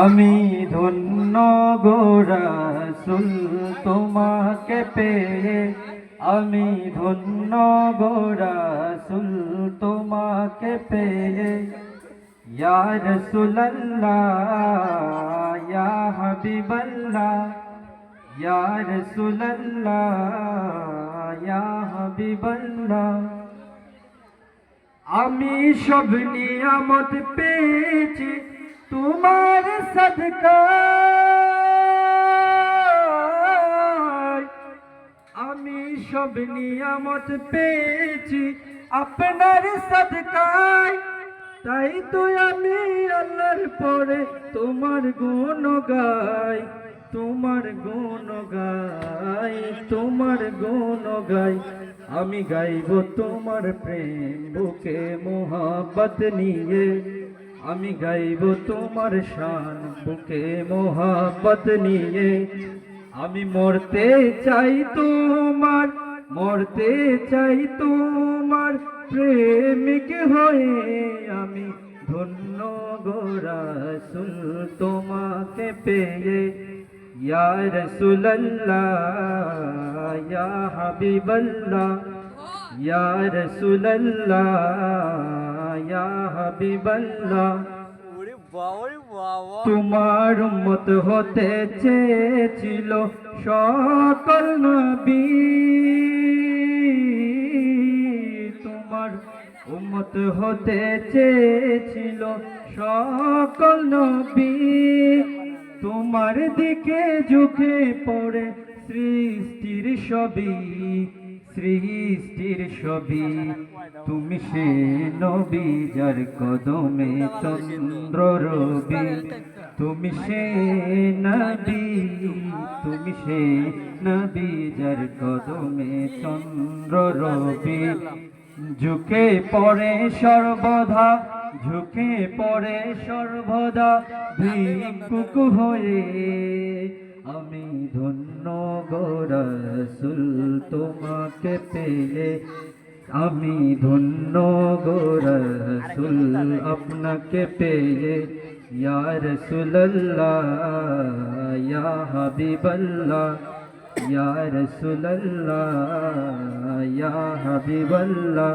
আমি ধন্য গো রাসূল তোমাকে পেয়ে, আমি ধন্য গো রাসূল তোমাকে পেয়ে। ইয়া রাসূলুল্লাহ ইয়া হাবিবাল্লাহ, ইয়া রাসূলুল্লাহ ইয়া হাবিবাল্লাহ। আমি সব নিয়ামত পেয়েছি তোমার সদকায়, আমি সব নিয়ামত পেয়েছি আপনার সদকায়। তাই তো আমি আল্লাহর পরে তোমার গুণ গাই, তোমার গুণ গাই, তোমার গুণ গাই। আমি গাইব তোমার প্রেম বুকে মোহাব্বত নিয়ে, আমি গাইব তোমার শান বুকে মোহাব্বত নিয়ে। আমি মরতে চাই তোমার, মরতে চাই তোমার প্রেমিক হয়ে। আমি ধন্য গো রাসূল তোমাকে পেয়ে। ইয়া রাসূলুল্লাহ ইয়া হাবিবাল্লাহ, ইয়া রাসূলুল্লাহ ইয়া হাবিবাল্লাহ। তোমার উম্মত হতে চেয়েছিল সকল নবী, তোমার উম্মত হতে চেয়েছিল সকল নবী। তোমার দিকে ঝুঁকে পড়ে সৃষ্টির সবই, সৃষ্টির সবই। তুমি সে নবী যার কদমে চন্দ্র রবি, তুমি সে নবী, তুমি সে নবী যার কদমে চন্দ্র রবি। ঝুঁকে পড়ে সর্বদা, ঝুঁকে পড়ে সর্বদা ভিক্ষুক হয়ে। আমি ধন্য গো রাসূল তোমাকে পেয়ে, আমি ধন্য গো রাসূল আপনাকে পেয়ে। ইয়া রাসূলুল্লাহ ইয়া হাবিবাল্লাহ, ইয়া রাসূলুল্লাহ ইয়া হাবিবাল্লাহ।